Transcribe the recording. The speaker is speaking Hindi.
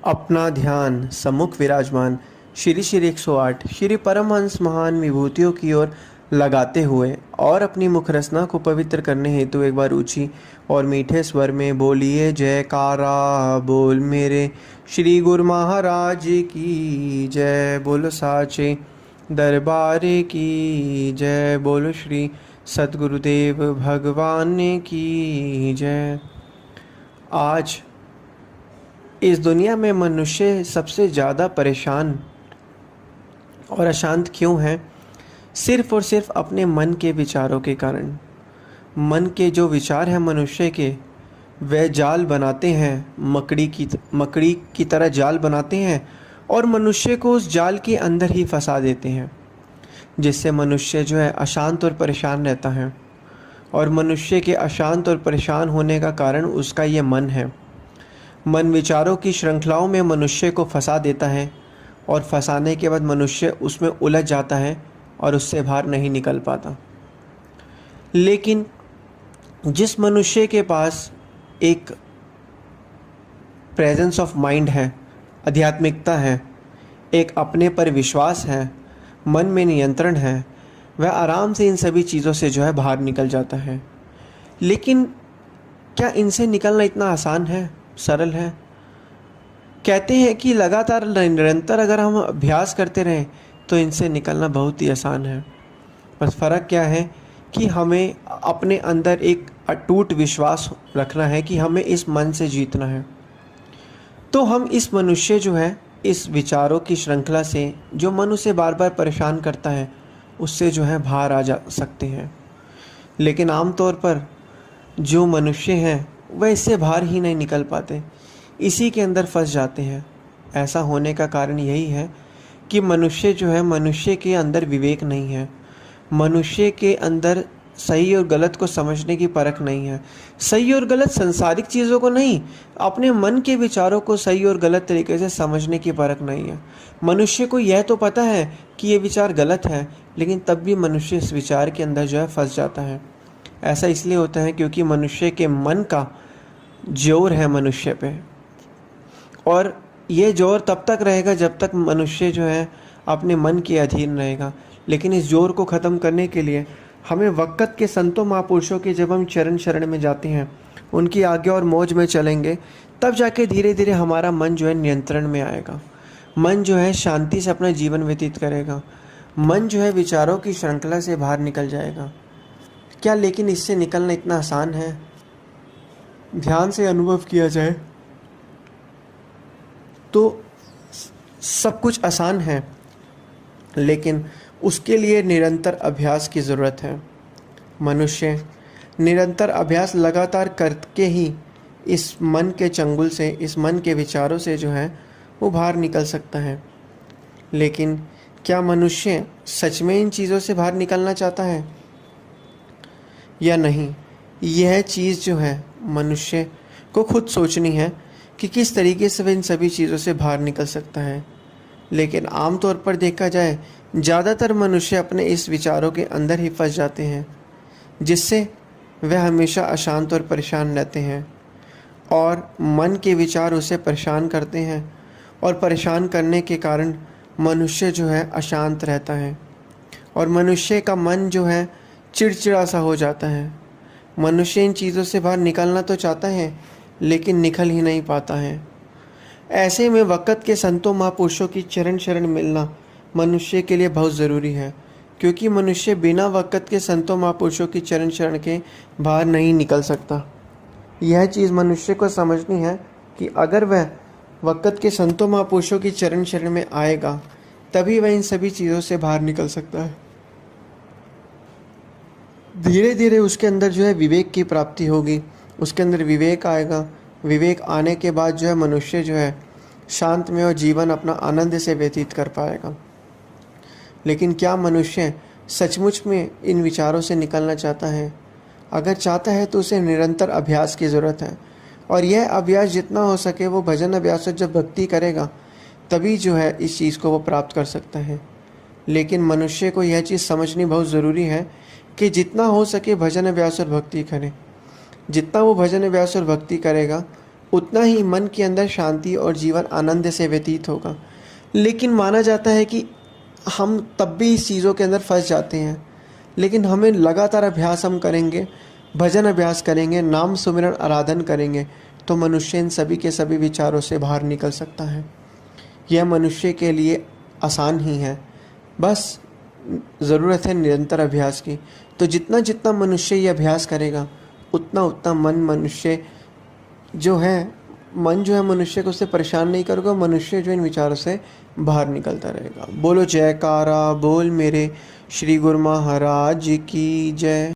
अपना ध्यान सम्मुख विराजमान श्री श्री 108 श्री परमहंस महान विभूतियों की ओर लगाते हुए और अपनी मुख रचना को पवित्र करने हेतु एक बार ऊंची और मीठे स्वर में बोलिए जयकारा बोल मेरे श्री गुरु महाराज की जय। बोलो साचे दरबार की जय। बोलो श्री सद्गुरुदेव भगवान की जय। आज इस दुनिया में मनुष्य सबसे ज़्यादा परेशान और अशांत क्यों है? सिर्फ और सिर्फ अपने मन के विचारों के कारण। मन के जो विचार हैं मनुष्य के, वह जाल बनाते हैं, मकड़ी की तरह जाल बनाते हैं और मनुष्य को उस जाल के अंदर ही फंसा देते हैं, जिससे मनुष्य जो है अशांत और परेशान रहता है। और मनुष्य के अशांत और परेशान होने का कारण उसका ये मन है। मन विचारों की श्रृंखलाओं में मनुष्य को फंसा देता है और फंसाने के बाद मनुष्य उसमें उलझ जाता है और उससे बाहर नहीं निकल पाता। लेकिन जिस मनुष्य के पास एक प्रेजेंस ऑफ माइंड है, आध्यात्मिकता है, एक अपने पर विश्वास है, मन में नियंत्रण है, वह आराम से इन सभी चीज़ों से जो है बाहर निकल जाता है। लेकिन क्या इनसे निकलना इतना आसान है, सरल है? कहते हैं कि लगातार निरंतर अगर हम अभ्यास करते रहें तो इनसे निकलना बहुत ही आसान है। बस फ़र्क क्या है कि हमें अपने अंदर एक अटूट विश्वास रखना है कि हमें इस मन से जीतना है। तो हम इस मनुष्य जो है इस विचारों की श्रृंखला से, जो मन उसे बार बार परेशान करता है, उससे जो है बाहर आ जा सकते हैं। लेकिन आमतौर पर जो मनुष्य हैं वह इससे बाहर ही नहीं निकल पाते, इसी के अंदर फंस जाते हैं। ऐसा होने का कारण यही है कि मनुष्य जो है, मनुष्य के अंदर विवेक नहीं है, मनुष्य के अंदर सही और गलत को समझने की परख नहीं है। सही और गलत सांसारिक चीज़ों को नहीं, अपने मन के विचारों को सही और गलत तरीके से समझने की परख नहीं है। मनुष्य को यह तो पता है कि ये विचार गलत है, लेकिन तब भी मनुष्य इस विचार के अंदर जो है फंस जाता है। ऐसा इसलिए होता है क्योंकि मनुष्य के मन का जोर है मनुष्य पे, और ये जोर तब तक रहेगा जब तक मनुष्य जो है अपने मन के अधीन रहेगा। लेकिन इस जोर को ख़त्म करने के लिए हमें वक़्त के संतों महापुरुषों के जब हम चरण शरण में जाते हैं, उनकी आज्ञा और मौज में चलेंगे, तब जाके धीरे धीरे हमारा मन जो है नियंत्रण में आएगा। मन जो है शांति से अपना जीवन व्यतीत करेगा। मन जो है विचारों की श्रृंखला से बाहर निकल जाएगा। क्या लेकिन इससे निकलना इतना आसान है? ध्यान से अनुभव किया जाए तो सब कुछ आसान है, लेकिन उसके लिए निरंतर अभ्यास की ज़रूरत है। मनुष्य निरंतर अभ्यास लगातार करके ही इस मन के चंगुल से, इस मन के विचारों से जो है वो बाहर निकल सकता है। लेकिन क्या मनुष्य सच में इन चीज़ों से बाहर निकलना चाहता है या नहीं? यह चीज़ जो है मनुष्य को खुद सोचनी है कि किस तरीके से वह इन सभी चीज़ों से बाहर निकल सकता है। लेकिन आमतौर पर देखा जाए, ज़्यादातर मनुष्य अपने इस विचारों के अंदर ही फंस जाते हैं, जिससे वह हमेशा अशांत और परेशान रहते हैं। और मन के विचार उसे परेशान करते हैं, और परेशान करने के कारण मनुष्य जो है अशांत रहता है, और मनुष्य का मन जो है चिड़चिड़ा सा हो जाता है। मनुष्य इन चीज़ों से बाहर निकलना तो चाहता है, लेकिन निकल ही नहीं पाता है। ऐसे में वक़्त के संतों महापुरुषों की चरण शरण मिलना मनुष्य के लिए बहुत ज़रूरी है, क्योंकि मनुष्य बिना वक़्त के संतों महापुरुषों की चरण शरण के बाहर नहीं निकल सकता। यह चीज़ मनुष्य को समझनी है कि अगर वह वक़्त के संतों महापुरुषों की चरण शरण में आएगा, तभी वह इन सभी चीज़ों से बाहर निकल सकता है। धीरे धीरे उसके अंदर जो है विवेक की प्राप्ति होगी, उसके अंदर विवेक आएगा। विवेक आने के बाद जो है मनुष्य जो है शांत में और जीवन अपना आनंद से व्यतीत कर पाएगा। लेकिन क्या मनुष्य सचमुच में इन विचारों से निकलना चाहता है? अगर चाहता है तो उसे निरंतर अभ्यास की ज़रूरत है, और यह अभ्यास जितना हो सके वो भजन अभ्यास और जब भक्ति करेगा तभी जो है इस चीज़ को वो प्राप्त कर सकता है। लेकिन मनुष्य को यह चीज़ समझनी बहुत ज़रूरी है कि जितना हो सके भजन अभ्यास और भक्ति करें। जितना वो भजन अभ्यास और भक्ति करेगा उतना ही मन के अंदर शांति और जीवन आनंद से व्यतीत होगा। लेकिन माना जाता है कि हम तब भी इस चीज़ों के अंदर फंस जाते हैं। लेकिन हमें लगातार अभ्यास हम करेंगे, भजन अभ्यास करेंगे, नाम सुमिरन आराधन करेंगे, तो मनुष्य इन सभी के सभी विचारों से बाहर निकल सकता है। यह मनुष्य के लिए आसान ही है, बस ज़रूरत है निरंतर अभ्यास की। तो जितना जितना मनुष्य ये अभ्यास करेगा, उतना उतना मन जो है मनुष्य को उससे परेशान नहीं करेगा। मनुष्य जो इन विचारों से बाहर निकलता रहेगा। बोलो जयकारा बोल मेरे श्री गुरु महाराज की जय।